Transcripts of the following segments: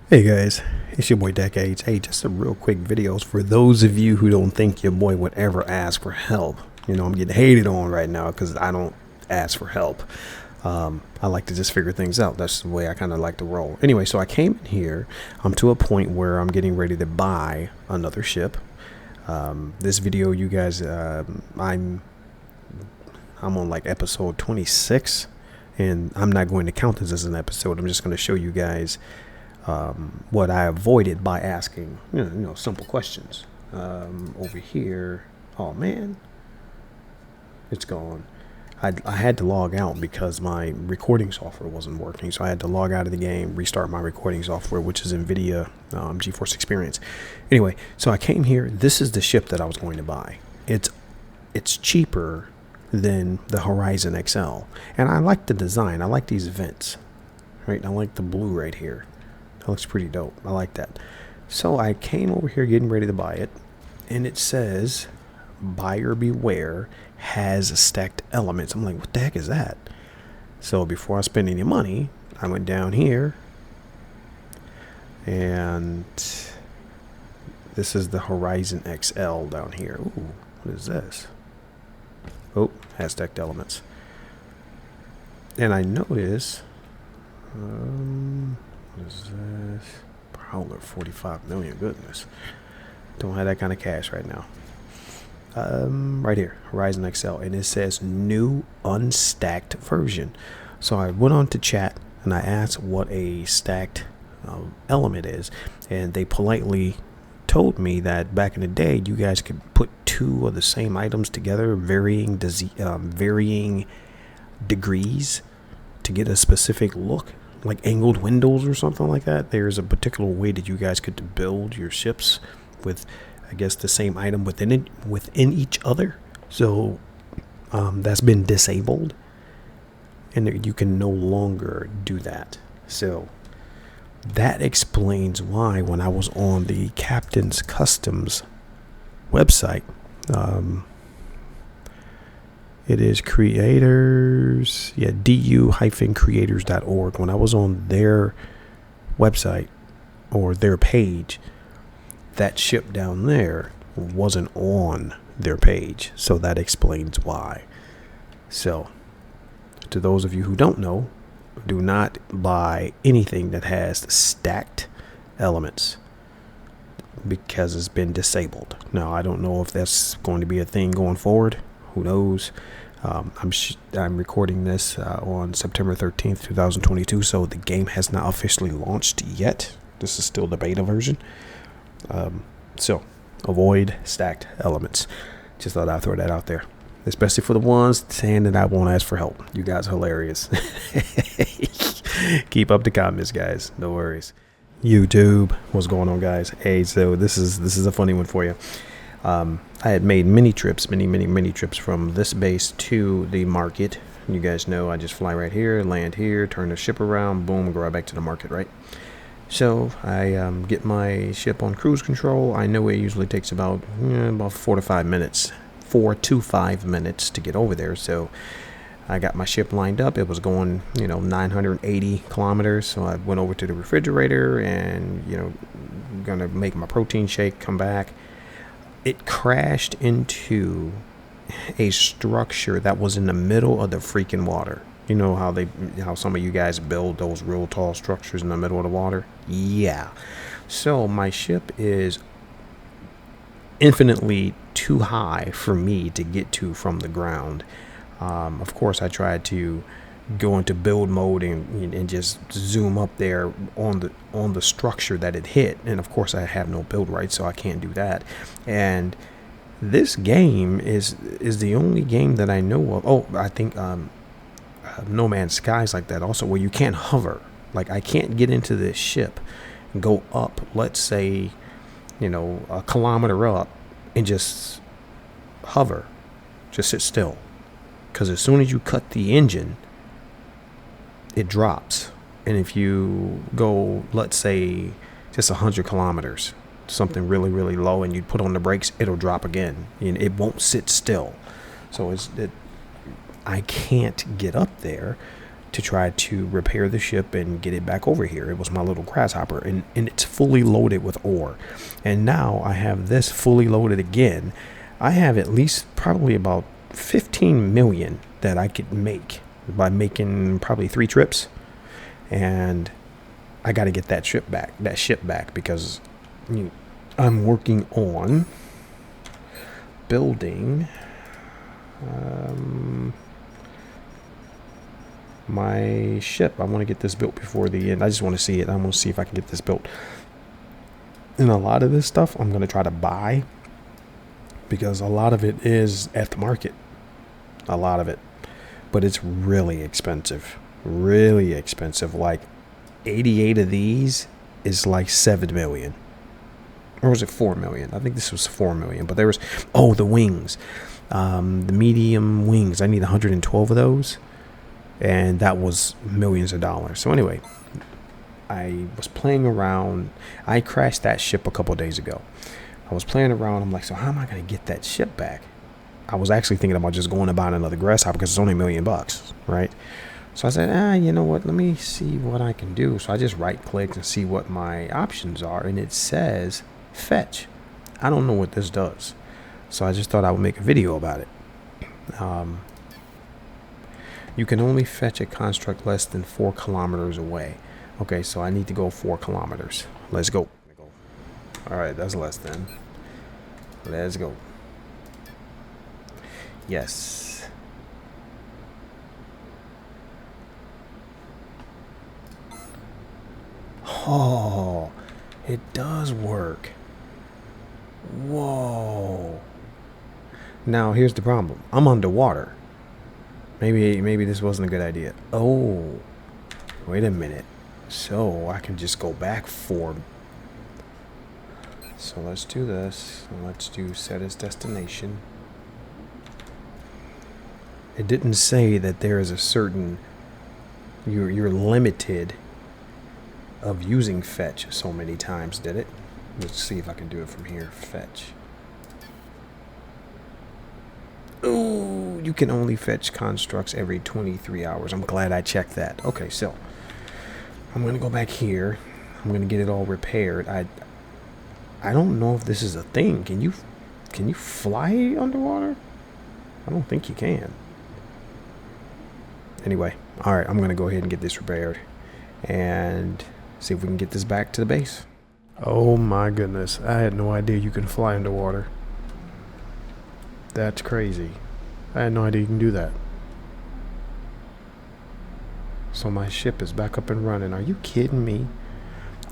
Hey guys, it's your boy Decades. Hey, just some real quick videos for those of you who don't think your boy would ever ask for help. You know, I'm getting hated on right now because I don't ask for help. I like to just figure things out. That's the way I kind of like to roll. Anyway, so I came in here. I'm to a point where I'm getting ready to buy another ship. This video, you guys, I'm on like episode 26, and I'm not going to count this as an episode. I'm just going to show you guys what I avoided by asking, simple questions. Over here, oh man, it's gone. I had to log out because my recording software wasn't working, so I had to log out of the game, restart my recording software, which is NVIDIA GeForce Experience. Anyway, so I came here. This is the ship that I was going to buy. It's cheaper than the Horizon XL, and I like the design. I like these vents, right? I like the blue right here. That looks pretty dope. I like that. So I came over here getting ready to buy it, and it says buyer beware, has stacked elements. I'm like, what the heck is that? So before I spend any money, I went down here, and this is the Horizon XL down here. Ooh, what is this? Oh, has stacked elements. And I notice, what is this? Prowler, 45 million. Goodness. Don't have that kind of cash right now. Right here, Horizon XL, and it says new unstacked version. So I went on to chat and I asked what a stacked element is, and they politely told me that back in the day you guys could put two of the same items together, varying degrees, to get a specific look, like angled windows or something like that. There's a particular way that you guys could build your ships with, I guess, the same item within each other. So that's been disabled, and you can no longer do that. So that explains why when I was on the Captain's Customs website, it is creators, du-creators.org. When I was on their website or their page, that ship down there wasn't on their page. So that explains why. So to those of you who don't know, do not buy anything that has stacked elements because it's been disabled. Now, I don't know if that's going to be a thing going forward. Who knows? I'm recording this on September 13th, 2022, so the game has not officially launched yet. This is still the beta version. So avoid stacked elements. Just thought I'd throw that out there, especially for the ones saying that I won't ask for help. You guys are hilarious. Keep up the comments, guys. No worries. YouTube, what's going on, guys? Hey, so this is a funny one for you. I had made many trips from this base to the market. You guys know I just fly right here, land here, turn the ship around, boom, go right back to the market, right? So I get my ship on cruise control. I know it usually takes about 4 to 5 minutes to get over there. So I got my ship lined up. It was going 980 kilometers. So I went over to the refrigerator and gonna make my protein shake, come back. It crashed into a structure that was in the middle of the freaking water. You know how some of you guys build those real tall structures in the middle of the water? Yeah. So my ship is infinitely too high for me to get to from the ground. Of course, I tried to go into build mode and just zoom up there on the structure that it hit, and of course I have no build rights, so I can't do that. And this game is the only game that I know of. Oh, I think No Man's Sky is like that also, where you can't hover. Like, I can't get into this ship and go up, let's say a kilometer up, and just hover, just sit still, because as soon as you cut the engine, it drops. And if you go, let's say, just 100 kilometers, something really, really low, and you put on the brakes, it'll drop again, and it won't sit still. So I can't get up there. to try to repair the ship and get it back over here. It was my little grasshopper, and it's fully loaded with ore. And now I have this fully loaded again. I have at least probably about 15 million that I could make by making probably 3 trips. And I got to get that ship back because I'm working on building my ship. I want to get this built before the end. I just want to see it. I want to see if I can get this built. And a lot of this stuff I'm going to try to buy because a lot of it is at the market. A lot of it. But it's really expensive. Really expensive. Like 88 of these is like 7 million. Or was it 4 million? I think this was 4 million. But there was, the wings. The medium wings. I need 112 of those. And that was millions of dollars. So anyway, I was playing around. I crashed that ship a couple of days ago. I was playing around. I'm like, so how am I going to get that ship back? I was actually thinking about just going and buying another grasshopper because it's only $1 million, right? So I said, you know what? Let me see what I can do. So I just right click and see what my options are. And it says fetch. I don't know what this does. So I just thought I would make a video about it. You can only fetch a construct less than 4 kilometers away. Okay, so I need to go 4 kilometers. Let's go. All right, that's less than. Let's go. Yes. Oh, it does work. Whoa. Now, here's the problem. I'm underwater. Maybe this wasn't a good idea. Oh, wait a minute. So I can just go back 4. So let's do this. Let's do set as destination. It didn't say that there is a certain, you're limited of using fetch so many times, did it? Let's see if I can do it from here. Fetch. Ooh, you can only fetch constructs every 23 hours. I'm glad I checked that. Okay, so I'm going to go back here. I'm going to get it all repaired. I don't know if this is a thing. Can you fly underwater? I don't think you can. Anyway, all right, I'm going to go ahead and get this repaired and see if we can get this back to the base. Oh my goodness. I had no idea you can fly underwater. That's crazy. I had no idea you can do that. So my ship is back up and running. Are you kidding me?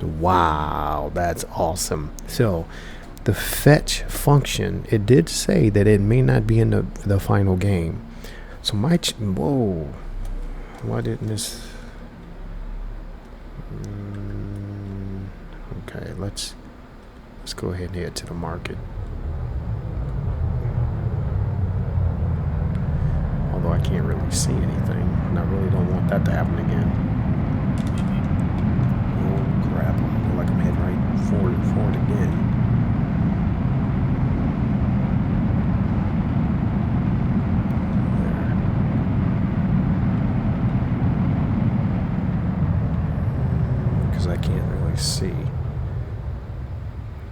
Wow, that's awesome. So the fetch function, it did say that it may not be in the final game. So whoa. Why didn't this? Okay, let's go ahead and head to the market. Although I can't really see anything, and I really don't want that to happen again. Oh crap, I feel like I'm heading right forward again. Because I can't really see.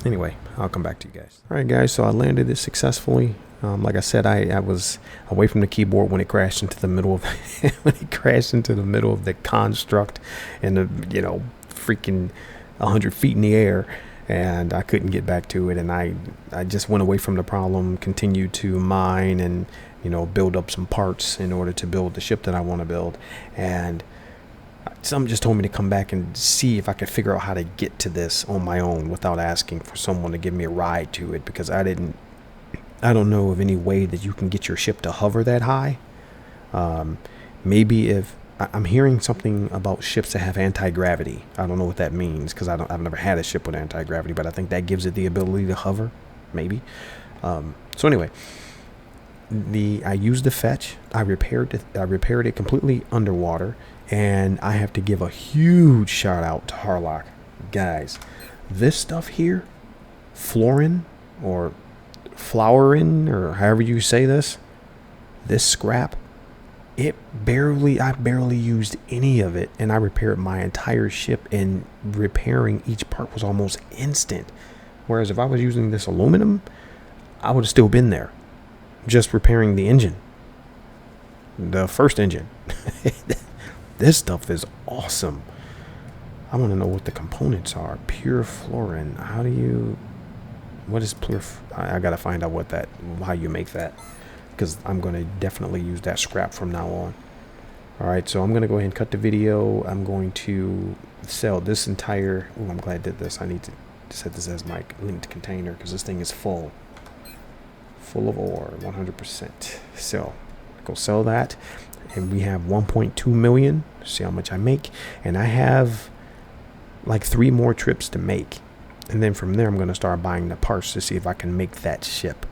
Anyway, I'll come back to you guys. All right, guys, so I landed it successfully. Like I said, I was away from the keyboard when it crashed into the middle of the construct and the freaking 100 feet in the air, and I couldn't get back to it. And I just went away from the problem, continued to mine and build up some parts in order to build the ship that I want to build. And some just told me to come back and see if I could figure out how to get to this on my own without asking for someone to give me a ride to it, because I don't know of any way that you can get your ship to hover that high. Maybe if I'm hearing something about ships that have anti-gravity. I don't know what that means because I've never had a ship with anti-gravity, but I think that gives it the ability to hover, maybe. So anyway, I used the fetch. I repaired it completely underwater, and I have to give a huge shout out to Harlock. Guys, this stuff here, flooring or however you say this scrap, I barely used any of it, and I repaired my entire ship, and repairing each part was almost instant. Whereas if I was using this aluminum, I would have still been there, just repairing the engine, the first engine. This stuff is awesome. I want to know what the components are. Pure fluorine. How do you, what is pure? I gotta find out how you make that, because I'm going to definitely use that scrap from now on. All right, so I'm going to go ahead and cut the video. I'm going to sell this entire, oh, I'm glad I did this. I need to set this as my linked container, because this thing is full of ore, 100%. So go sell that, and we have 1.2 million. See how much I make, and I have like 3 more trips to make, and then from there I'm going to start buying the parts to see if I can make that ship.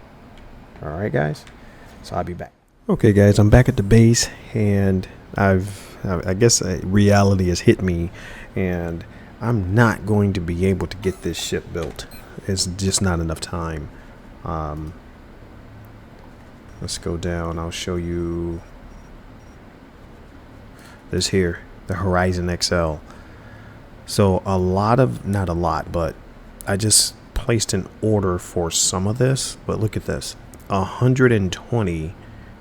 All right, guys. So I'll be back. Okay, guys, I'm back at the base, and I guess reality has hit me, and I'm not going to be able to get this ship built. It's just not enough time. Let's go down. I'll show you this here, the Horizon XL. So not a lot, but I just placed an order for some of this. But look at this, 120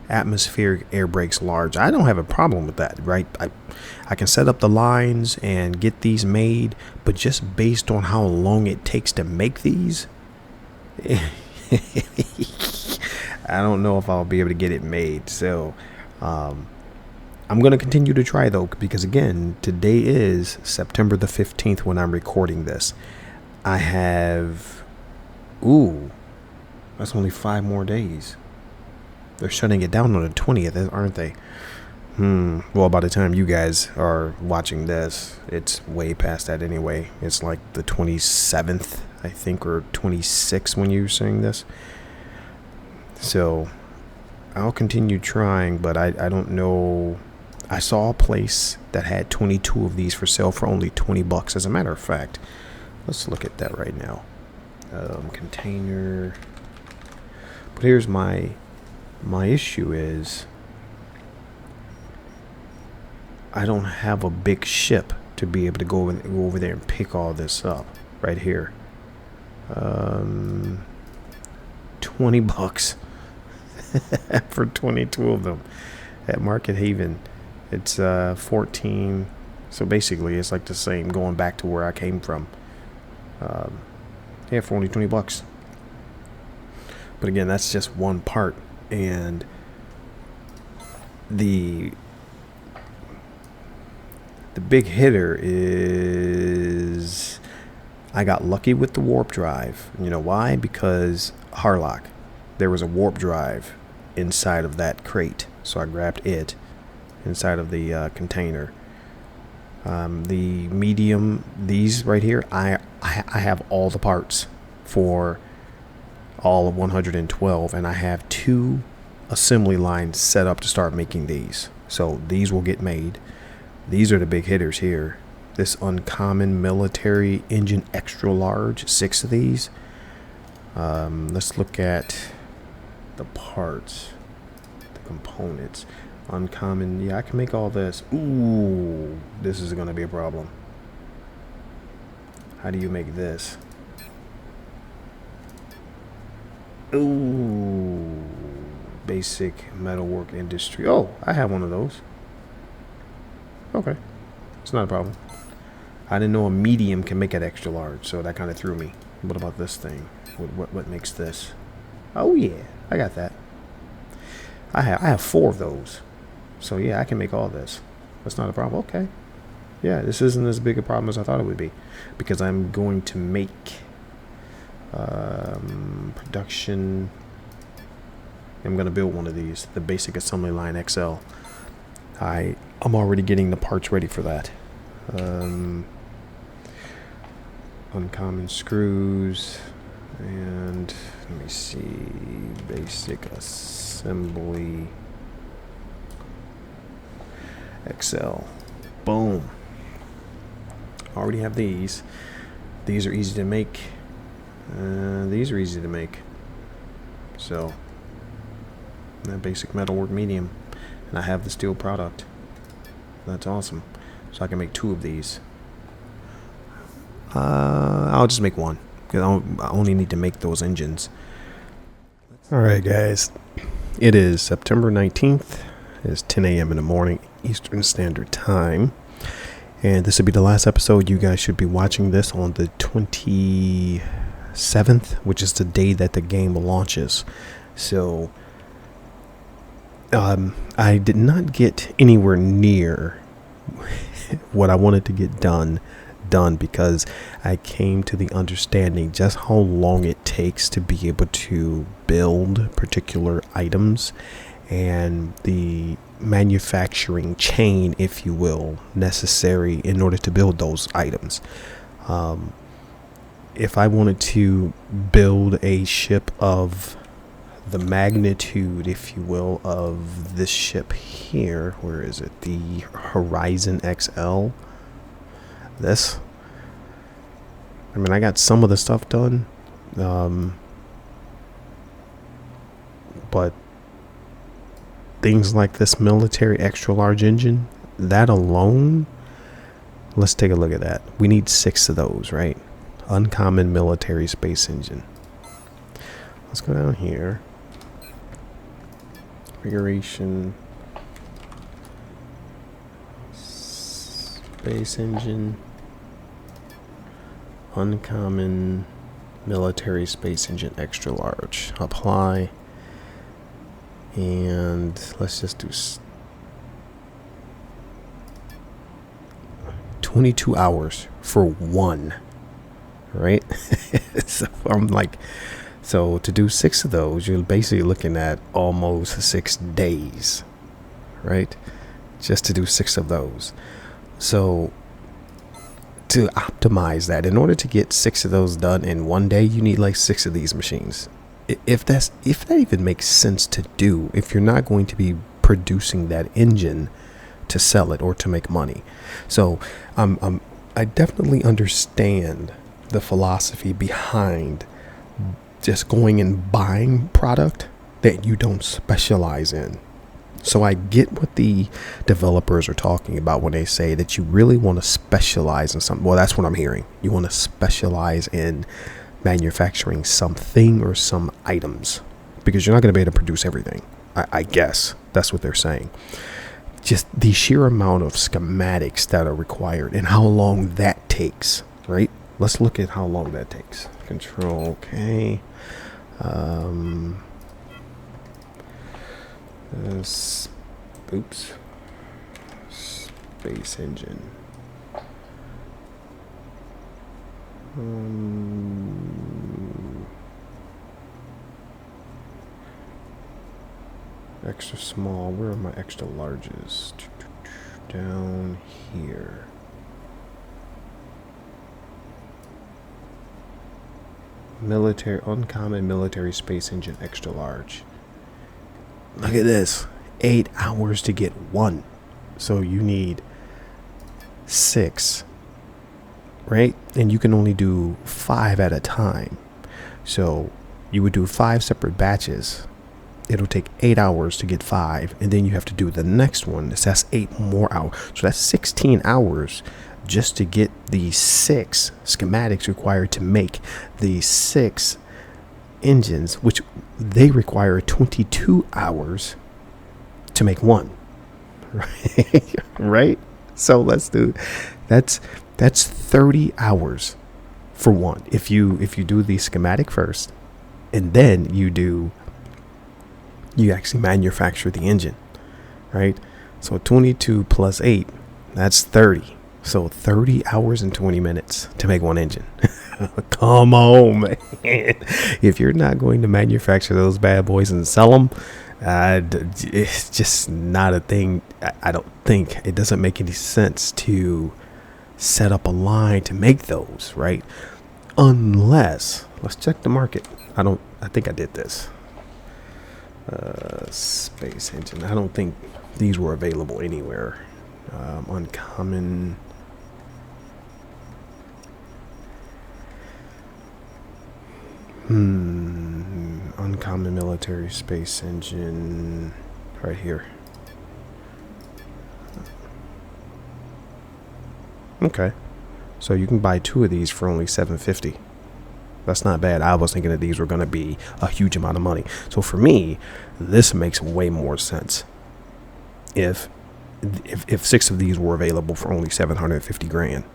atmospheric air brakes large. I don't have a problem with that, right? I can set up the lines and get these made, but just based on how long it takes to make these, I don't know if I'll be able to get it made. So I'm going to continue to try, though, because again, today is September the 15th when I'm recording this. I have, that's only 5 more days. They're shutting it down on the 20th, aren't they? Well, by the time you guys are watching this, it's way past that anyway. It's like the 27th, I think, or 26th when you're saying this. So I'll continue trying, but I don't know. I saw a place that had 22 of these for sale for only 20 bucks. As a matter of fact, let's look at that right now. Container. But here's my issue is I don't have a big ship to be able to go over there and pick all this up right here. 20 bucks for 22 of them at Market Haven. It's 14. So basically it's like the same going back to where I came from. Yeah, for only 20 bucks. But again, that's just one part. And the big hitter is I got lucky with the warp drive. You know why? Because Harlock, there was a warp drive inside of that crate, so I grabbed it inside of the container. The medium, these right here, I have all the parts for all of 112, and I have 2 assembly lines set up to start making these. So these will get made. These are the big hitters here. This uncommon military engine extra large, 6 of these. Let's look at the parts, the components. Uncommon, yeah, I can make all this. Ooh, this is gonna be a problem. How do you make this? Ooh, basic metalwork industry. Oh, I have one of those. Okay, it's not a problem. I didn't know a medium can make it extra large, so that kind of threw me. What about this thing? What makes this? Oh yeah, I got that. I have 4 of those, so yeah, I can make all this. That's not a problem. Okay, yeah, this isn't as big a problem as I thought it would be, because I'm going to make production. I'm going to build one of these, the basic assembly line XL. I'm already getting the parts ready for that. Uncommon screws, and let me see, basic assembly XL. Boom. Already have these. These are easy to make. These are easy to make. So that basic metalwork medium. and I have the steel product. That's awesome. So I can make 2 of these. I'll just make 1 because I only need to make those engines. All right, guys. It is September 19th. It's 10 a.m. in the morning, Eastern Standard Time. And this will be the last episode. You guys should be watching this on the 27th, which is the day that the game launches. So I did not get anywhere near what I wanted to get done because I came to the understanding just how long it takes to be able to build particular items and the manufacturing chain, if you will, necessary in order to build those items. If I wanted to build a ship of the magnitude, if you will, of this ship here, where is it? The Horizon XL. This, I mean, I got some of the stuff done, but things like this military extra large engine, that alone, let's take a look at that. We need 6 of those, right? Uncommon military space engine. Let's go down here. Configuration. Space engine. Uncommon military space engine extra large. Apply. And let's just do 22 hours for 1, right? So I'm like, so to do 6 of those, you're basically looking at almost 6 days, right? Just to do 6 of those. So to optimize that, in order to get 6 of those done in 1 day, you need like 6 of these machines. If that even makes sense to do, if you're not going to be producing that engine to sell it or to make money. So I definitely understand the philosophy behind just going and buying product that you don't specialize in. So I get what the developers are talking about when they say that you really want to specialize in something. Well, that's what I'm hearing. You want to specialize in manufacturing something or some items, because you're not going to be able to produce everything. I guess that's what they're saying. Just the sheer amount of schematics that are required and how long that takes, right? Let's look at how long that takes. Control K. Oops. Space engine. Extra small. Where are my extra larges? Down here. Military, uncommon military space engine extra large. Look at this. 8 hours to get 1. So you need 6. Right? And you can only do 5 at a time. So you would do 5 separate batches. It'll take 8 hours to get 5. And then you have to do the next one. So that's 8 more hours. So that's 16 hours just to get the 6 schematics required to make the 6 engines, which they require 22 hours to make 1. Right? Right? So let's do that's 30 hours for 1. If you do the schematic first, and then you actually manufacture the engine, right? So 22 plus 8, that's 30. So 30 hours and 20 minutes to make 1 engine. Come on, man. If you're not going to manufacture those bad boys and sell them, it's just not a thing. I don't think it doesn't make any sense to set up a line to make those, right? Unless, let's check the market. I think I did this. Space engine. I don't think these were available anywhere. Uncommon. Uncommon military space engine. Right here. Okay. So you can buy 2 of these for only $750. That's not bad. I was thinking that these were going to be a huge amount of money. So for me, this makes way more sense. If 6 of these were available for only 750 grand,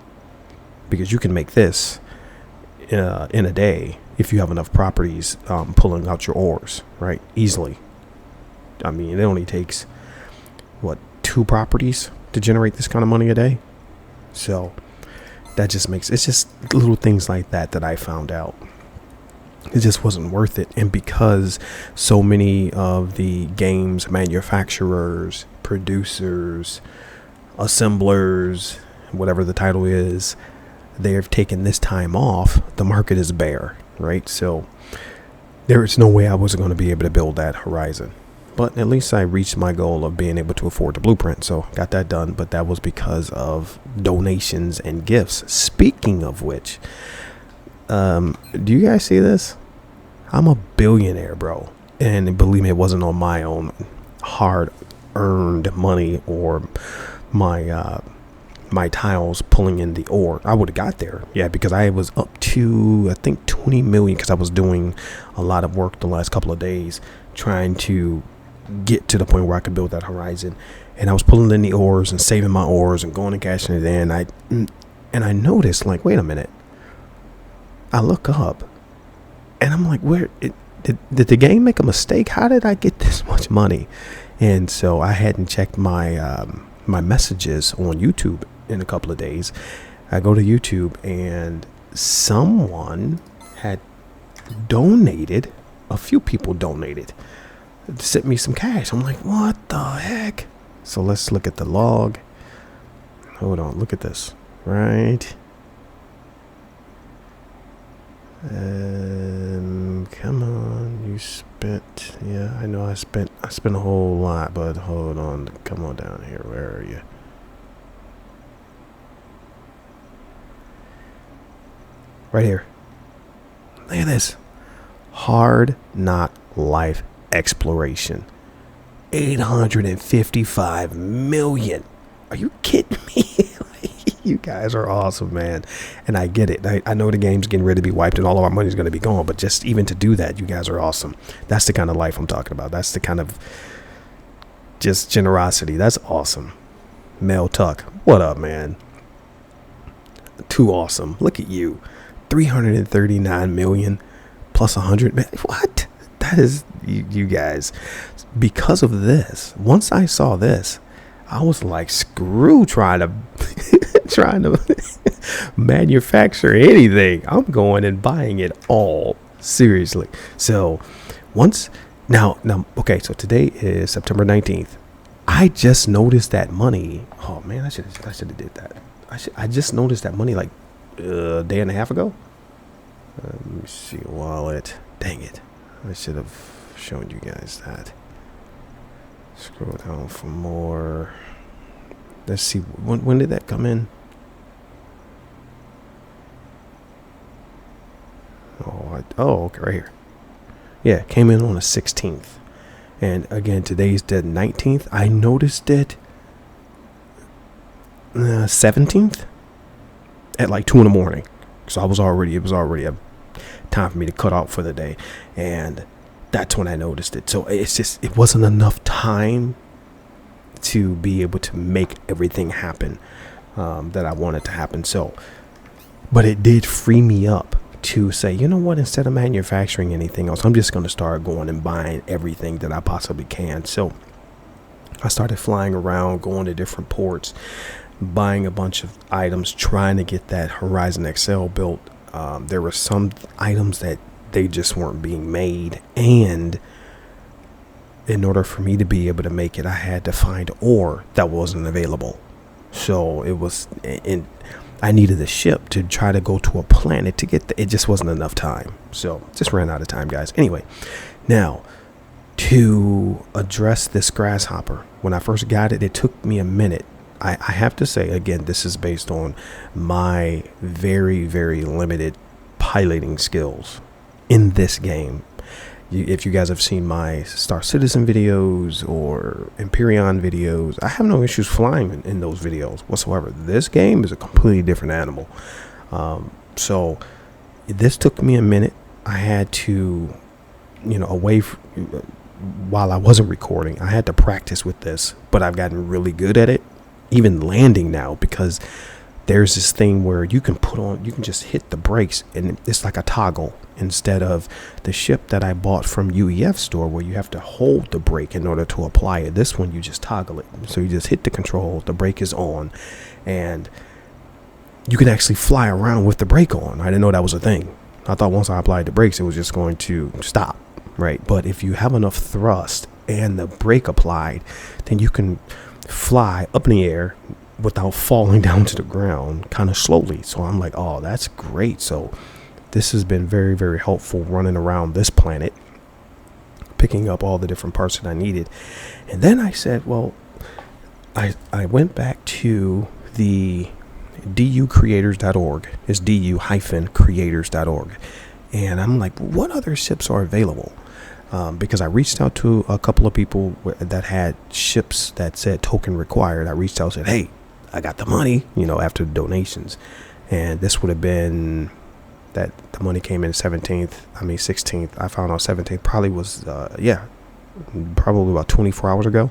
because you can make this in a day if you have enough properties pulling out your ores, right? Easily. I mean, it only takes 2 properties to generate this kind of money a day. So that just makes, it's just little things like that I found out. It just wasn't worth it. And because so many of the games manufacturers, producers, assemblers, whatever the title is, they have taken this time off, the market is bare, right? So there is no way I was going to be able to build that Horizon. But at least I reached my goal of being able to afford the blueprint. So got that done. But that was because of donations and gifts. Speaking of which, do you guys see this? I'm a billionaire, bro. And believe me, it wasn't on my own hard earned money or my my tiles pulling in the ore. I would have got there. Yeah, because I was up to, I think, 20 million, because I was doing a lot of work the last couple of days trying to get to the point where I could build that Horizon. And I was pulling in the ores and saving my ores and going and cashing it in. And I noticed, like, wait a minute. I look up and I'm like, did the game make a mistake? How did I get this much money? And so I hadn't checked my my messages on YouTube in a couple of days. I go to YouTube and someone had donated, a few people donated, sent me some cash. I'm like, what the heck? So let's look at the log. Hold on, look at this, right? Come on, you spent, yeah, I know I spent a whole lot, but hold on, come on down here, where are you? Right here. Look at this. Hard Knock Life Exploration. 855 million. Are you kidding me? You guys are awesome, man. And I get it. I know the game's getting ready to be wiped and all of our money's going to be gone, but just even to do that, you guys are awesome. That's the kind of life I'm talking about. That's the kind of just generosity. That's awesome. Mel Tuck, what up, man? Too awesome. Look at you. 339 million plus 100. Man, what? That is, you guys. Because of this, once I saw this, I was like, screw trying to manufacture anything. I'm going and buying it all. Seriously. So now, okay, so today is September 19th. I just noticed that money. Oh man, I should have did that. I just noticed that money like a day and a half ago. Let me see, wallet. Dang it. I should have shown you guys that. Scroll down for more. Let's see, when did that come in? Okay, right here. Yeah, came in on the 16th. And again, today's the 19th. I noticed it 17th at like 2 in the morning. So it was already a time for me to cut off for the day. And that's when I noticed it. So it's just, it wasn't enough time to be able to make everything happen that I wanted to happen. So, but it did free me up to say, you know what, instead of manufacturing anything else, I'm just going to start going and buying everything that I possibly can. So I started flying around, going to different ports, buying a bunch of items, trying to get that Horizon XL built. There were some items that they just weren't being made, and in order for me to be able to make it, I had to find ore that wasn't available. So it was, and I needed a ship to try to go to a planet to get it just wasn't enough time. So just ran out of time, guys. Anyway, now to address this grasshopper, when I first got it, it took me a minute. I have to say, again, this is based on my very, very limited piloting skills in this game. If you guys have seen my Star Citizen videos or Empyrean videos, I have no issues flying in those videos whatsoever. This game is a completely different animal. So this took me a minute. I had to, while I wasn't recording, I had to practice with this, but I've gotten really good at it, even landing now, because there's this thing where you can just hit the brakes and it's like a toggle, instead of the ship that I bought from UEF store where you have to hold the brake in order to apply it. This one, you just toggle it. So you just hit the control, the brake is on, and you can actually fly around with the brake on. I didn't know that was a thing. I thought once I applied the brakes, it was just going to stop, right? But if you have enough thrust and the brake applied, then you can fly up in the air without falling down to the ground kind of slowly. So I'm like, oh, that's great. So this has been very, very helpful running around this planet, picking up all the different parts that I needed. And then I said, well, I went back to the ducreators.org. It's du-creators.org. And I'm like, what other ships are available? Because I reached out to a couple of people that had ships that said token required. I reached out and said, hey, I got the money, after the donations. And this would have been that the money came in 16th. I found out 17th probably was, probably about 24 hours ago.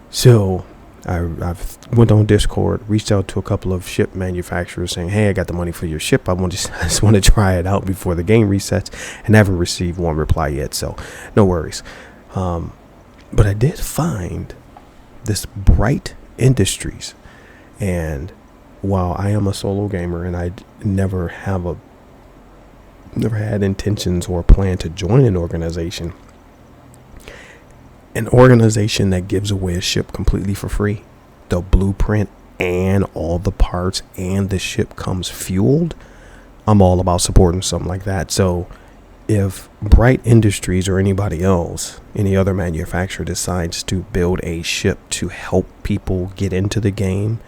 So I've went on Discord, reached out to a couple of ship manufacturers saying, hey, I got the money for your ship. I just want to try it out before the game resets, and I haven't received one reply yet. So no worries. But I did find this Bright Industries. And while I am a solo gamer and I never had intentions or plan to join an organization that gives away a ship completely for free, the blueprint and all the parts, and the ship comes fueled, I'm all about supporting something like that. So if Bright Industries or anybody else, any other manufacturer, decides to build a ship to help people get into the game,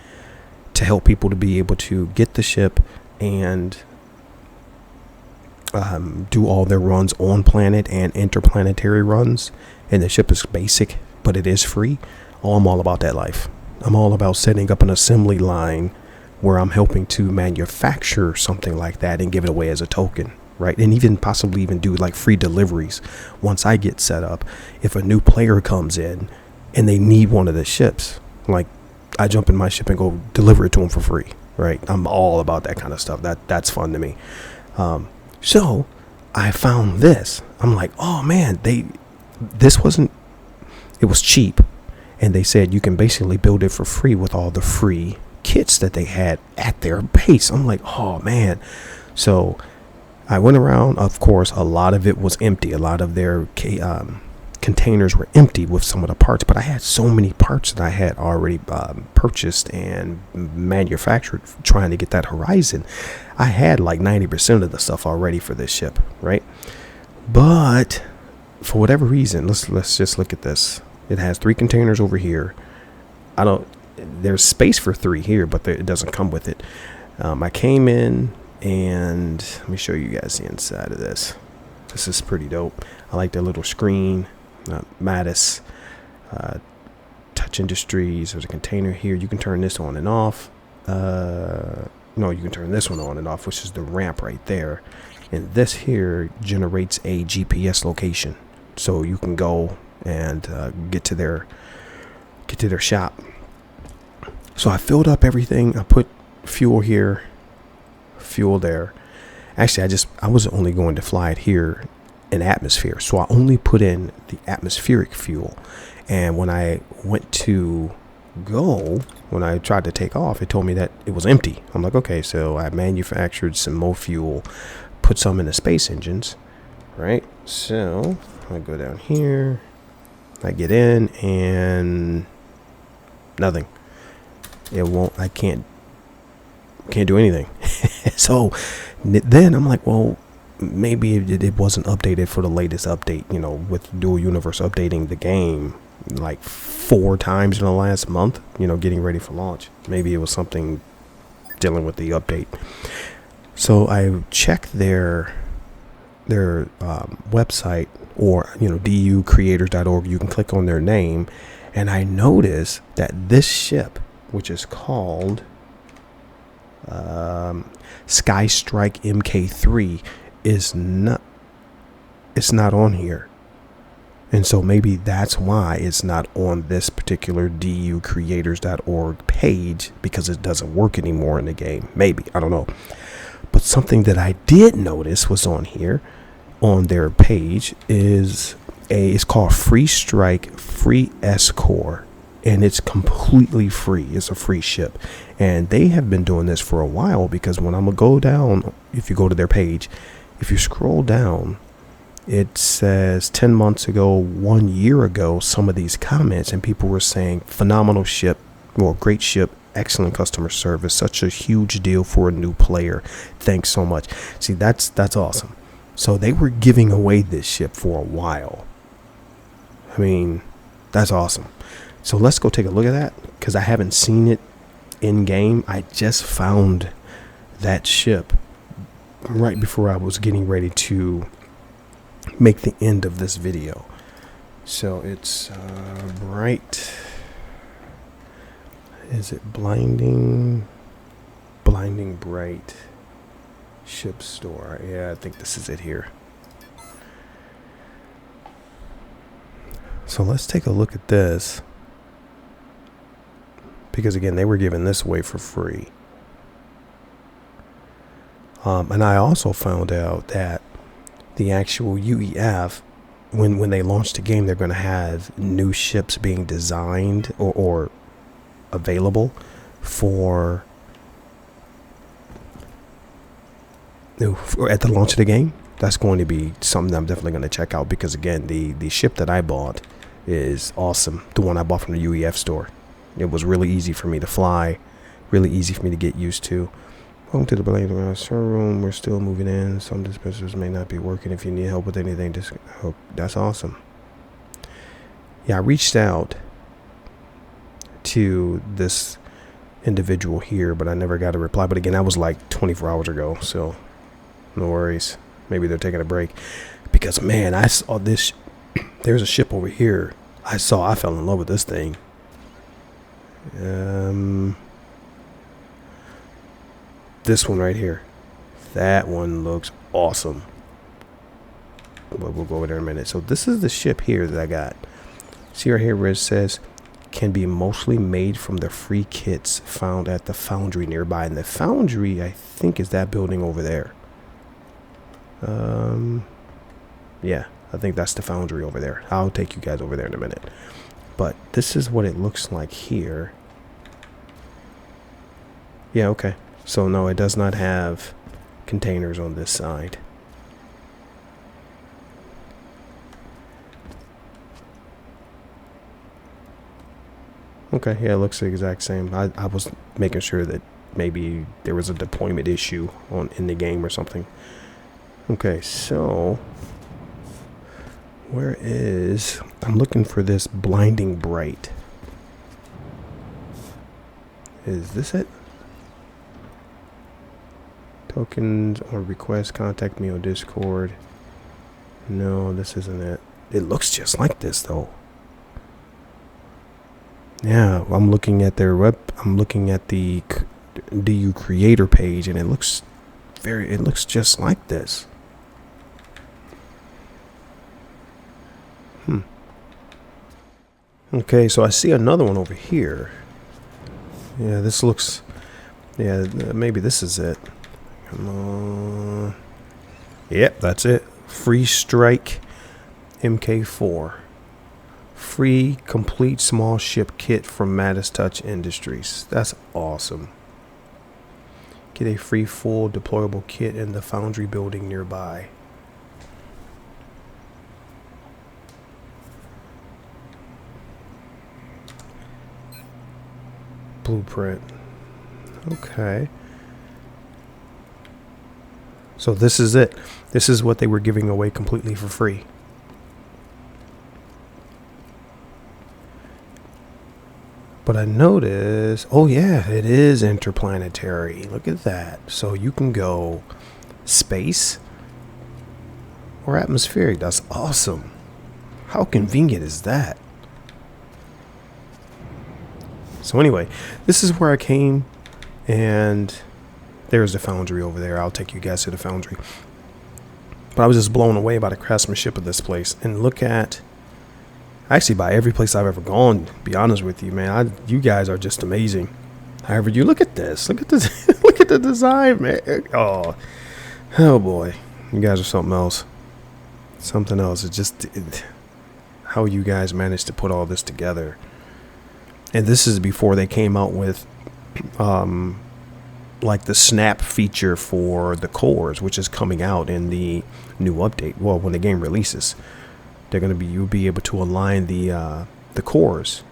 to help people to be able to get the ship and do all their runs on planet and interplanetary runs, and the ship is basic but it is free, I'm all about that life. I'm all about setting up an assembly line where I'm helping to manufacture something like that and give it away as a token, right? And even possibly even do like free deliveries once I get set up. If a new player comes in and they need one of the ships, like, I jump in my ship and go deliver it to them for free, right? I'm all about that kind of stuff. That's fun to me. So I found this. I'm like, oh man, it was cheap. And they said you can basically build it for free with all the free kits that they had at their base. I'm like, oh man. So I went around. Of course, a lot of it was empty. A lot of their containers were empty with some of the parts, but I had so many parts that I had already purchased and manufactured trying to get that Horizon. I had like 90% of the stuff already for this ship, right? But for whatever reason, let's just look at this. It has 3 containers over here. There's space for 3 here, but it doesn't come with it. I came in, and let me show you guys the inside of this. This is pretty dope. I like the little screen. Mattis, Touch Industries. There's a container here. You can turn this on and off. No, you can turn this one on and off, which is the ramp right there. And this here generates a GPS location, so you can go and get to their shop. So I filled up everything. I put fuel here, fuel there. Actually, I was only going to fly it here in atmosphere, so I only put in the atmospheric fuel. And when I went to go, when I tried to take off, it told me that it was empty. I'm like, okay, so I manufactured some more fuel, put some in the space engines, right? So I go down here, I get in, and nothing. It won't. I can't do anything. So then I'm like, well, maybe it wasn't updated for the latest update, with Dual Universe updating the game like 4 times in the last month, getting ready for launch. Maybe it was something dealing with the update. So I checked their website, or ducreators.org. You can click on their name, and I noticed that this ship, which is called Sky Strike MK3, it's not on here. And so maybe that's why it's not on this particular ducreators.org page, because it doesn't work anymore in the game. Maybe, I don't know. But something that I did notice was on here, on their page, it's called Free Strike Free S-Core, and it's completely free. It's a free ship, and they have been doing this for a while, because when I'm gonna go down, if you go to their page, if you scroll down, it says 10 months ago, 1 year ago, some of these comments, and people were saying phenomenal ship, well, great ship, excellent customer service, such a huge deal for a new player, thanks so much. See, that's awesome. So they were giving away this ship for a while. I mean, that's awesome. So let's go take a look at that, because I haven't seen it in game. I just found that ship right before I was getting ready to make the end of this video. So it's bright. Is it blinding bright ship store? Yeah, I think this is it here. So let's take a look at this, because again, they were giving this away for free. And I also found out that the actual UEF, when they launch the game, they're going to have new ships being designed or available for at the launch of the game. That's going to be something that I'm definitely going to check out, because again, the ship that I bought is awesome. The one I bought from the UEF store. It was really easy for me to fly, really easy for me to get used to. Welcome to the Blade showroom. We're still moving in. Some dispensers may not be working. If you need help with anything, just that's awesome. Yeah, I reached out to this individual here, but I never got a reply. But again, that was like 24 hours ago, so no worries. Maybe they're taking a break, because man, I saw this. There's a ship over here. I fell in love with this thing. This one right here. That one looks awesome. But we'll go over there in a minute. So this is the ship here that I got. See right here where it says can be mostly made from the free kits found at the foundry nearby. And the foundry, I think, is that building over there. Yeah, I think that's the foundry over there. I'll take you guys over there in a minute. But this is what it looks like here. Yeah, okay. So no, it does not have containers on this side. Okay, yeah, it looks the exact same. I was making sure that maybe there was a deployment issue in the game or something. Okay, so where is... I'm looking for this blinding bright. Is this it? Tokens or requests, contact me on Discord. No, this isn't it. It looks just like this though. Yeah, I'm looking at their I'm looking at the DU creator page, and it looks just like this. Okay, so I see another one over here. Yeah, this looks... Yeah, maybe this is it. Come on. Yep, that's it. Free Strike MK4. Free complete small ship kit from Mattis Touch Industries. That's awesome. Get a free full deployable kit in the foundry building nearby. Blueprint. Okay. So this is it. This is what they were giving away completely for free. But I noticed, oh yeah, it is interplanetary. Look at that. So you can go space, or atmospheric. That's awesome. How convenient is that? So anyway, this is where I came, and there's the foundry over there. I'll take you guys to the foundry. But I was just blown away by the craftsmanship of this place. And look at, actually by every place I've ever gone, to be honest with you, man, you guys are just amazing. However, you look at this, look at this, look at the design, man. Oh boy, you guys are something else. Something else. It's just how you guys managed to put all this together. And this is before they came out with like the snap feature for the cores, which is coming out in the new update. Well, when the game releases, you'll be able to align the cores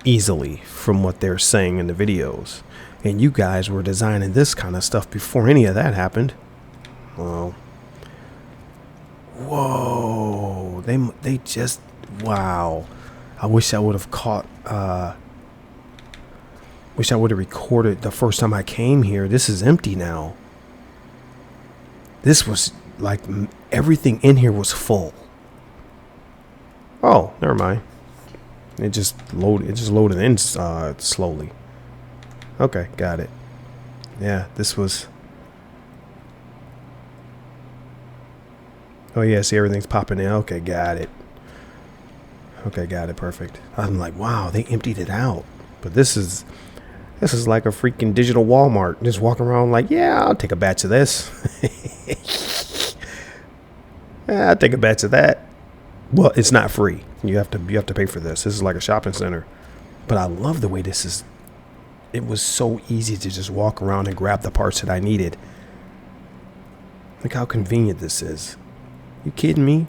easily from what they're saying in the videos. And you guys were designing this kind of stuff before any of that happened. Well, whoa, they just, wow. I wish I would have wish I would have recorded the first time I came here. This is empty now. This was like everything in here was full. Oh, never mind. It just loaded in slowly. Okay, got it. Yeah, this was. Oh yeah, see, everything's popping in. Okay, got it. Okay, got it. Perfect. I'm like, wow, they emptied it out. But this is like a freaking digital Walmart. Just walking around like, yeah, I'll take a batch of this. Yeah, I'll take a batch of that. Well, it's not free. You have to pay for this. This is like a shopping center. But I love the way this is. It was so easy to just walk around and grab the parts that I needed. Look how convenient this is. You kidding me?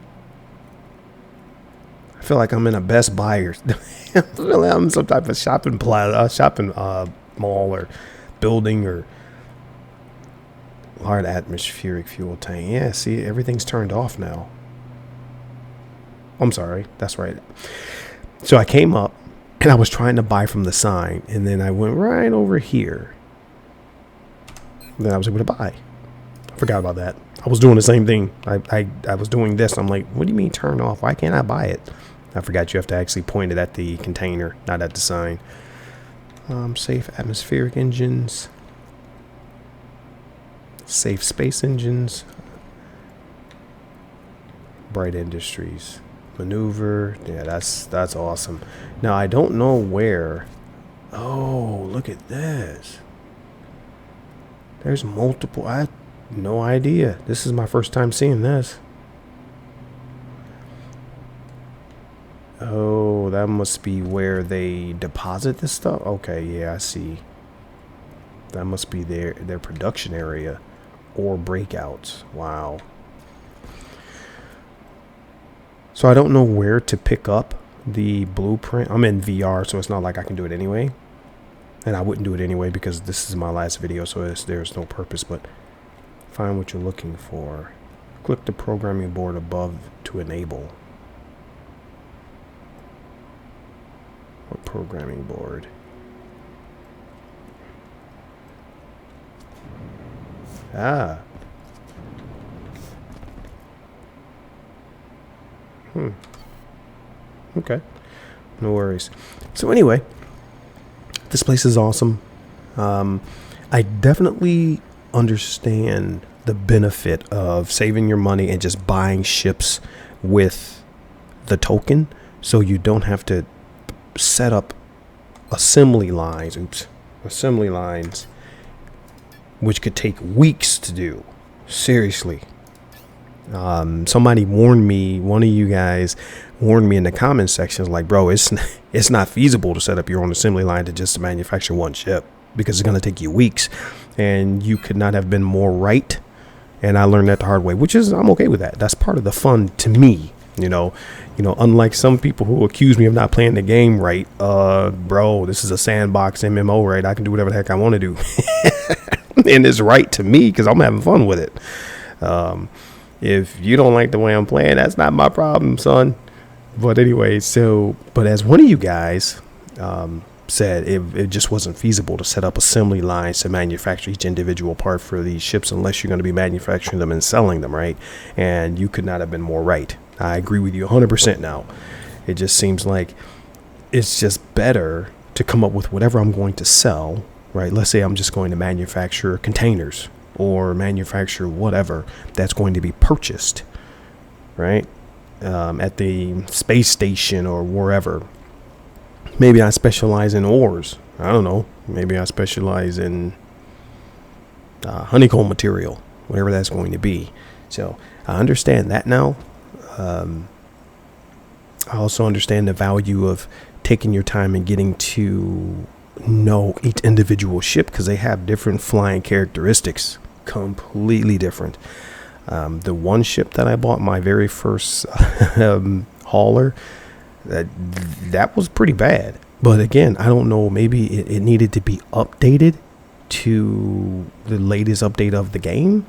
I feel like I'm in a Best Buy or I'm some type of shopping mall or building or large atmospheric fuel tank. Yeah, see, everything's turned off now. I'm sorry, that's right. So I came up and I was trying to buy from the sign, and then I went right over here. And then I was able to buy. I forgot about that. I was doing the same thing. I was doing this. I'm like, what do you mean turn off? Why can't I buy it? I forgot you have to actually point it at the container, not at the sign. Safe atmospheric engines. Safe space engines. Bright industries. Maneuver. Yeah, that's awesome. Now, I don't know where. Oh, look at this. There's multiple. I have no idea. This is my first time seeing this. Oh, that must be where they deposit this stuff. Okay, yeah, I see. That must be their production area or breakouts. Wow. So I don't know where to pick up the blueprint. I'm in VR, so it's not like I can do it anyway. And I wouldn't do it anyway because this is my last video, so there's no purpose. But find what you're looking for. Click the programming board above to enable. What programming board? Ah. Okay. No worries. So anyway, this place is awesome. I definitely understand the benefit of saving your money and just buying ships with the token, so you don't have to set up assembly lines, which could take weeks to do. Seriously. Somebody warned me, one of you guys warned me in the comment section, like, bro, it's not feasible to set up your own assembly line to just manufacture one ship, because it's going to take you weeks, and you could not have been more right. And I learned that the hard way, which is, I'm okay with that. That's part of the fun to me. You know, unlike some people who accuse me of not playing the game right, bro, this is a sandbox MMO, right? I can do whatever the heck I want to do. And it's right to me because I'm having fun with it. If you don't like the way I'm playing, that's not my problem, son. But anyway, but as one of you guys said it just wasn't feasible to set up assembly lines to manufacture each individual part for these ships unless you're going to be manufacturing them and selling them, right? And you could not have been more right. I agree with you 100% now. It just seems like it's just better to come up with whatever I'm going to sell, right? Let's say I'm just going to manufacture containers or manufacture whatever that's going to be purchased, right? At the space station or wherever. Maybe I specialize in ores. I don't know. Maybe I specialize in honeycomb material, whatever that's going to be. So I understand that now. I also understand the value of taking your time and getting to know each individual ship because they have different flying characteristics, completely different. The one ship that I bought, my very first hauler, that was pretty bad. But again, I don't know, maybe it needed to be updated to the latest update of the game.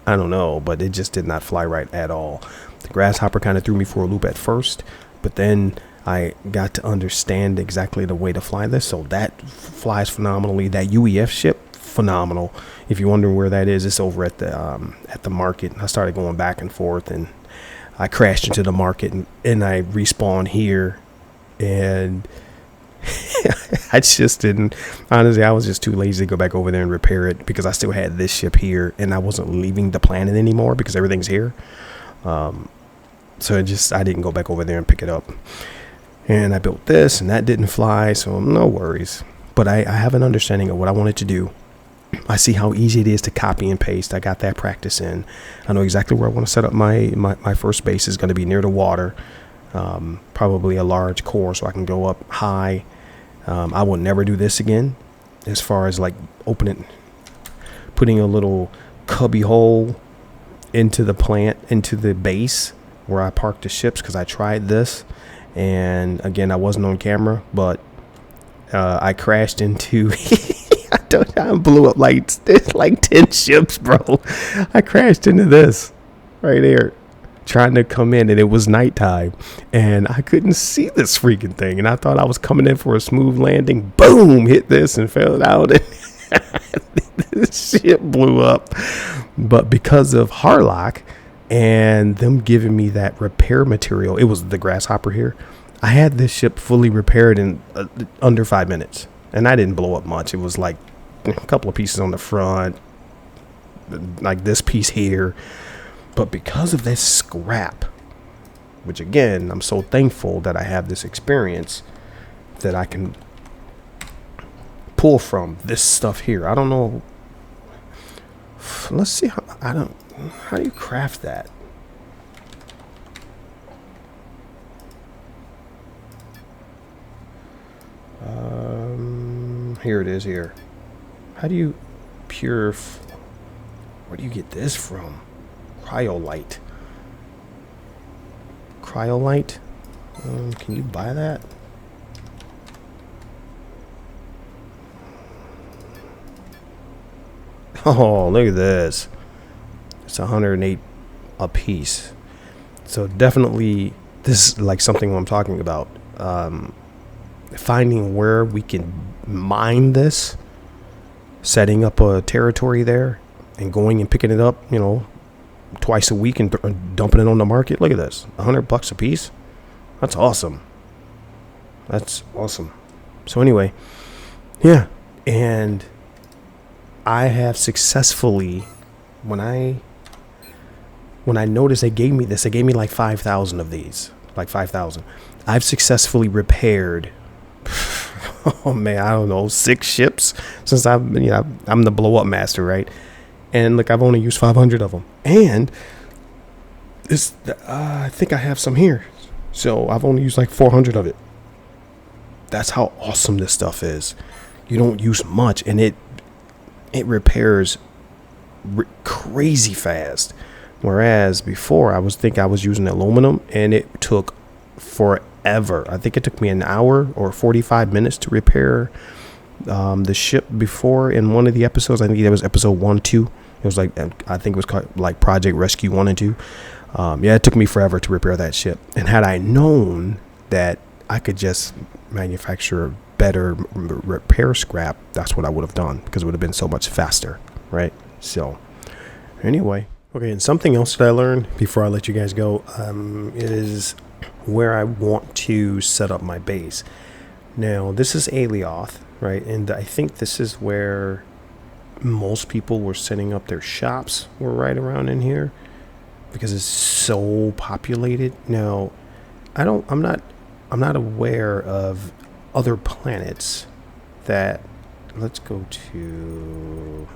I don't know, but it just did not fly right at all. The grasshopper kind of threw me for a loop at first, but then I got to understand exactly the way to fly this. So that flies phenomenally. That UEF ship, phenomenal. If you're wondering where that is, it's over at the market. I started going back and forth, and I crashed into the market, and I respawned here, and I just didn't. Honestly, I was just too lazy to go back over there and repair it because I still had this ship here, and I wasn't leaving the planet anymore because everything's here. So I didn't go back over there and pick it up. And I built this, and that didn't fly, so no worries. But I have an understanding of what I wanted to do. I see how easy it is to copy and paste. I got that practice in. I know exactly where I want to set up my first base is going to be near the water. Probably a large core so I can go up high. I will never do this again as far as like putting a little cubby hole into the plant, into the base where I parked the ships, because I tried this. And again, I wasn't on camera, but I crashed into I blew up like 10 ships, bro. I crashed into this right here, trying to come in, and it was nighttime, and I couldn't see this freaking thing, and I thought I was coming in for a smooth landing. Boom, hit this and fell out, and this shit blew up. But because of Harlock and them giving me that repair material, it was the grasshopper here, I had this ship fully repaired in under 5 minutes, and I didn't blow up much. It was like a couple of pieces on the front, like this piece here. But because of this scrap, which again, I'm so thankful that I have this experience that I can pull from this stuff here. I don't know. Let's see how do you craft that? Here it is here. How do you where do you get this from? Cryolite. Can you buy that? Oh, look at this. It's 108 a piece. So definitely this is like something I'm talking about. Finding where we can mine this, setting up a territory there, and going and picking it up, twice a week and dumping it on the market. Look at this, $100 a piece. That's awesome. So anyway, yeah, and I have successfully, when I noticed they gave me this, they gave me like 5,000 of these, like 5,000. I've successfully repaired, oh man, I don't know, 6 ships since I'm the blow up master, right? And look, I've only used 500 of them, and this, I think I have some here, so I've only used like 400 of it. That's how awesome this stuff is. You don't use much, and it repairs crazy fast. Whereas before, I was using aluminum, and it took forever. I think it took me an hour or 45 minutes to repair the ship before. In one of the episodes, I think that was episode 1, 2. It was like, I think it was called like Project Rescue 1 and 2. Yeah, it took me forever to repair that ship. And had I known that I could just manufacture better repair scrap, that's what I would have done, because it would have been so much faster, right? So anyway, okay, and something else that I learned before I let you guys go is where I want to set up my base. Now, this is Alioth, right? And I think this is where most people were setting up their shops, were right around in here, because it's so populated. Now, I'm not aware of other planets that, let's go to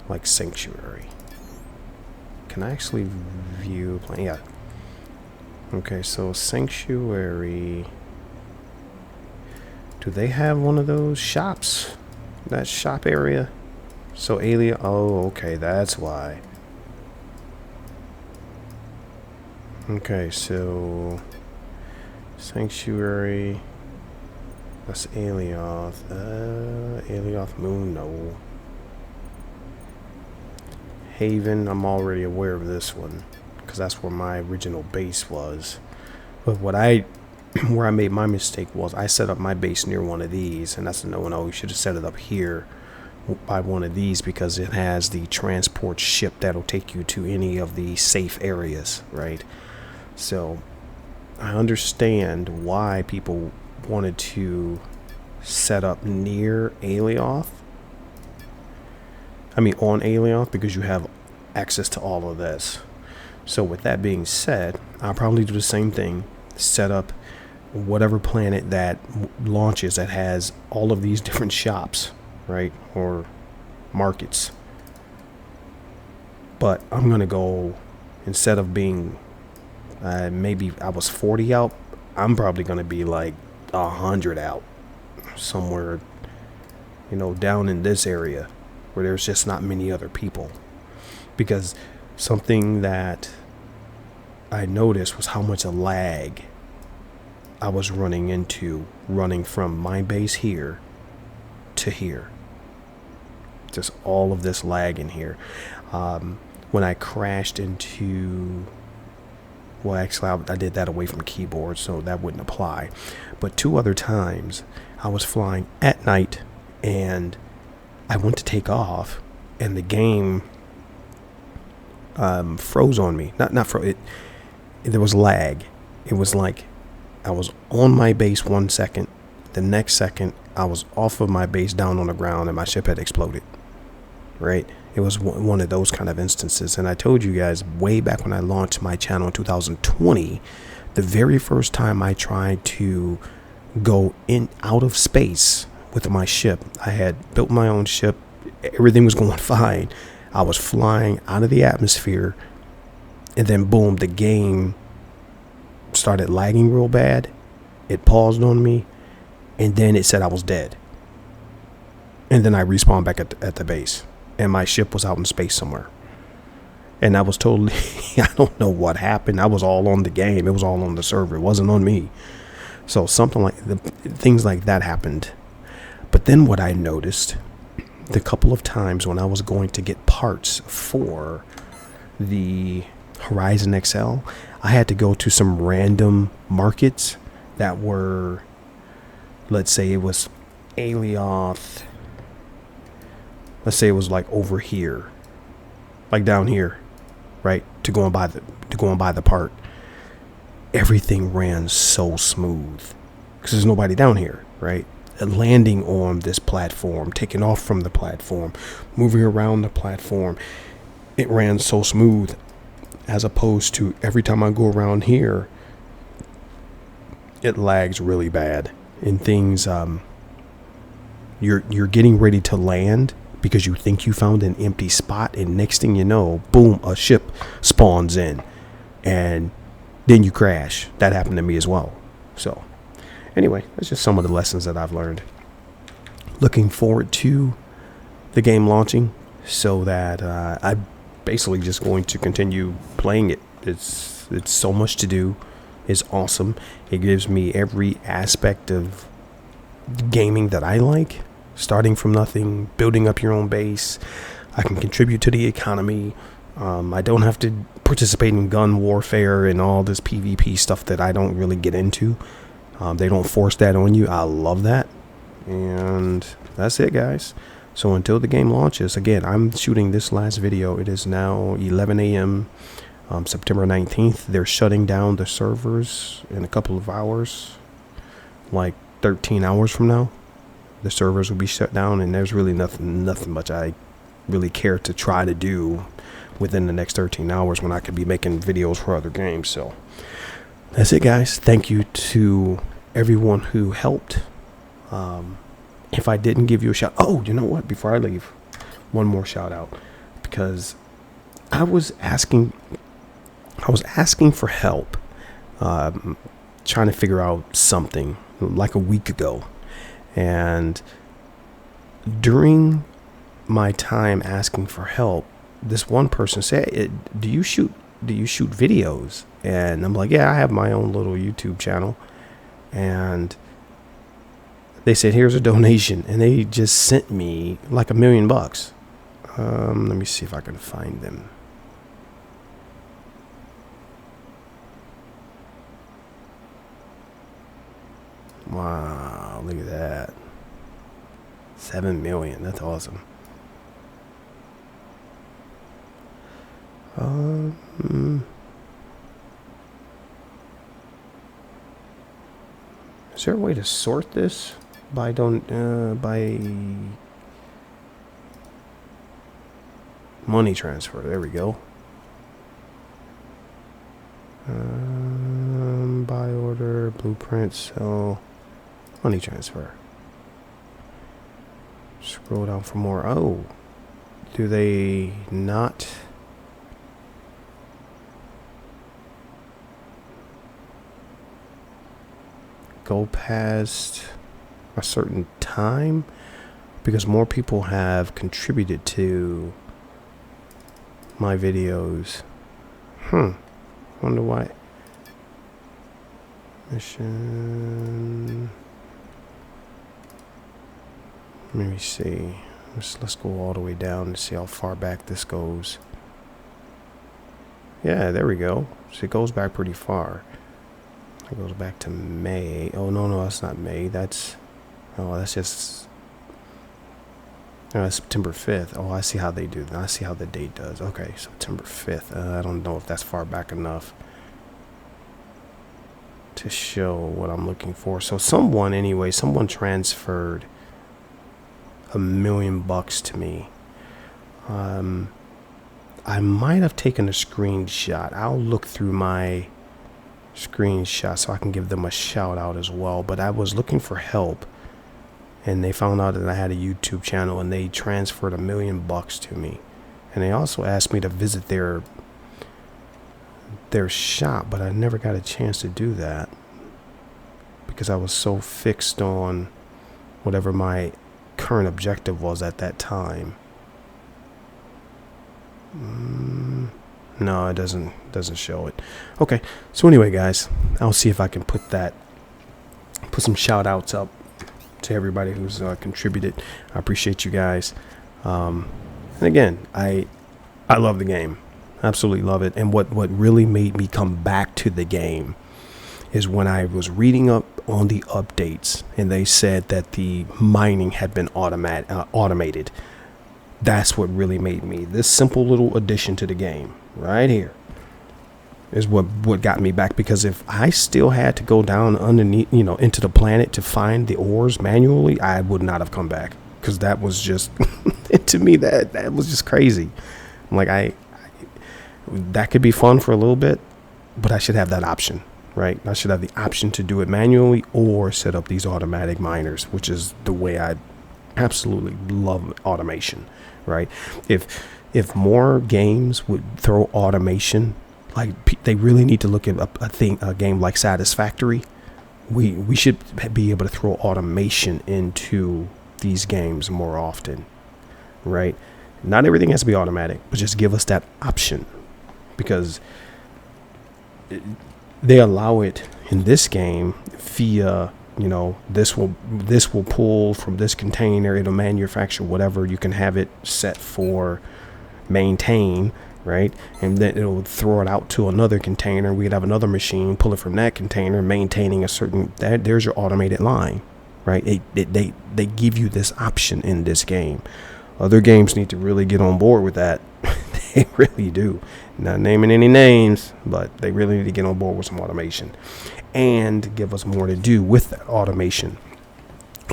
like Sanctuary. Can I actually view yeah. Okay, so Sanctuary, do they have one of those shops? That shop area? So Alien, oh, okay, that's why. Okay, so Sanctuary, that's Alioth. Alioth Moon, no. Haven, I'm already aware of this one, because that's where my original base was. But where I made my mistake was I set up my base near one of these, and that's a no. You should have set it up here by one of these, because it has the transport ship that'll take you to any of the safe areas, right? So I understand why people wanted to set up near Alioth. I mean on Alioth, because you have access to all of this. So with that being said, I'll probably do the same thing. Set up whatever planet that launches that has all of these different shops, right? Or markets. But I'm going to go, instead of being, maybe I was 40 out, I'm probably going to be like 100 out. Somewhere, you know, down in this area where there's just not many other people. Because something that I noticed was how much lag I was running into, running from my base here to here. Just all of this lag in here. When I crashed into, well, actually I did that away from keyboard, so that wouldn't apply. But 2 other times I was flying at night, and I went to take off, and the game froze on me. Not froze. There was lag. It was like I was on my base 1 second, the next second I was off of my base down on the ground, and my ship had exploded. Right? It was one of those kind of instances. And I told you guys way back when I launched my channel in 2020, the very first time I tried to go out of space with my ship, I had built my own ship. Everything was going fine. I was flying out of the atmosphere, and then boom, the game started lagging real bad. It paused on me, and then it said I was dead. And then I respawned back at the base, and my ship was out in space somewhere. And I was totally, I don't know what happened. I was all on the game. It was all on the server. It wasn't on me. So something like things like that happened. But then what I noticed, the couple of times when I was going to get parts for the Horizon XL, I had to go to some random markets that were, let's say it was Alioth. Let's say it was like over here, like down here, right? To go and buy the part. Everything ran so smooth because there's nobody down here, right? Landing on this platform, taking off from the platform, moving around the platform, it ran so smooth, as opposed to every time I go around here, it lags really bad. And things, you're getting ready to land because you think you found an empty spot, and next thing you know, boom, a ship spawns in, and then you crash. That happened to me as well. So anyway, that's just some of the lessons that I've learned. Looking forward to the game launching, so that I'm basically just going to continue playing it. It's so much to do. It's awesome. It gives me every aspect of gaming that I like. Starting from nothing, building up your own base. I can contribute to the economy. I don't have to participate in gun warfare and all this PvP stuff that I don't really get into. They don't force that on you. I love that. And that's it, guys. So until the game launches, again, I'm shooting this last video. It is now 11 a.m. September 19th. They're shutting down the servers in a couple of hours, like 13 hours from now. The servers will be shut down, and there's really nothing much I really care to try to do within the next 13 hours when I could be making videos for other games. So that's it, guys. Thank you to everyone who helped. If I didn't give you a shout, oh, you know what? Before I leave, one more shout out, because I was asking for help, trying to figure out something like a week ago, and during my time asking for help, this one person said, "Do you shoot videos?" And I'm like, "Yeah, I have my own little YouTube channel," and they said, "Here's a donation," and they just sent me like $1 million. Let me see if I can find them. Wow, look at that. 7 million. That's awesome. Is there a way to sort this by by money transfer? There we go. Buy order, blueprint, sell, money transfer. Scroll down for more. Oh, do they not? Go past a certain time? Because more people have contributed to my videos. Wonder why. Mission. Let me see. Let's go all the way down and see how far back this goes. Yeah, there we go. So it goes back pretty far. It goes back to May. Oh, no, that's not May. That's just September 5th. Oh, I see how they do that. I see how the date does. Okay, September 5th. I don't know if that's far back enough to show what I'm looking for. So someone transferred $1 million to me. I might have taken a screenshot. I'll look through my screenshot so I can give them a shout out as well. But I was looking for help, and they found out that I had a YouTube channel, and they transferred $1 million to me. And they also asked me to visit their shop, but I never got a chance to do that because I was so fixed on whatever my current objective was at that time. No, it doesn't show it. Okay, so anyway, guys, I'll see if I can put some shout outs up to everybody who's contributed. I appreciate you guys. And again, I love the game. Absolutely love it. And what really made me come back to the game is when I was reading up on the updates, and they said that the mining had been automated. That's what really made me. This simple little addition to the game right here is what got me back, because if I still had to go down underneath, into the planet to find the ores manually, I would not have come back, because that was just to me that was just crazy. Like that could be fun for a little bit, but I should have that option, right? I should have the option to do it manually or set up these automatic miners, which is the way I absolutely love automation, right? If more games would throw automation, like they really need to look at a game like Satisfactory. We should be able to throw automation into these games more often, right? Not everything has to be automatic, but just give us that option, because they allow it in this game via, this will pull from this container, it'll manufacture whatever. You can have it set for maintain, right? And then it'll throw it out to another container. We'd have another machine pull it from that container, maintaining a certain, there's your automated line, right? They give you this option in this game. Other games need to really get on board with that. They really do. Not naming any names, but they really need to get on board with some automation and give us more to do with that automation.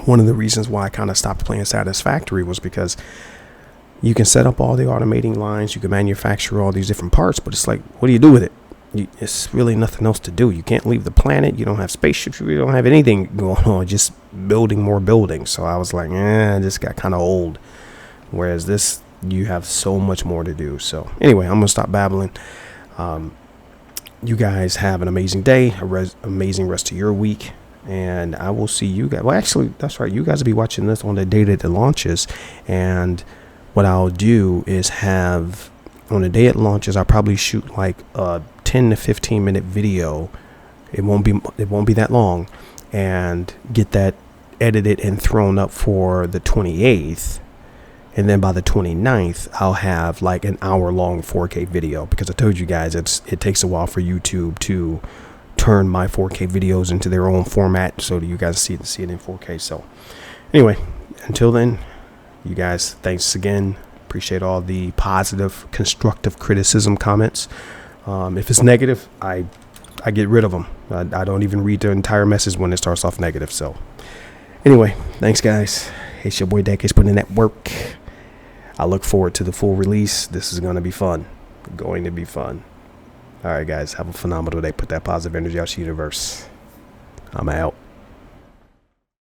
One of the reasons why I kind of stopped playing Satisfactory was because you can set up all the automating lines, you can manufacture all these different parts, but it's like, what do you do with it? It's really nothing else to do. You can't leave the planet. You don't have spaceships. You don't have anything going on, just building more buildings. So I was like, this got kind of old. Whereas this, you have so much more to do. So anyway, I'm going to stop babbling. You guys have an amazing day, amazing rest of your week. And I will see you guys. Well, actually, that's right. You guys will be watching this on the day that it launches. And what I'll do is have, on the day it launches, I'll probably shoot like a 10 to 15 minute video. It won't be that long, and get that edited and thrown up for the 28th. And then by the 29th, I'll have like an hour-long 4K video, because I told you guys it takes a while for YouTube to turn my 4K videos into their own format so that you guys see it in 4K. So anyway, until then, you guys, thanks again. Appreciate all the positive, constructive criticism comments. If it's negative, I get rid of them. I don't even read the entire message when it starts off negative. So anyway, thanks guys. It's your boy Decades putting in that work. I look forward to the full release. This is going to be fun. Going to be fun. All right, guys. Have a phenomenal day. Put that positive energy out to the universe. I'm out.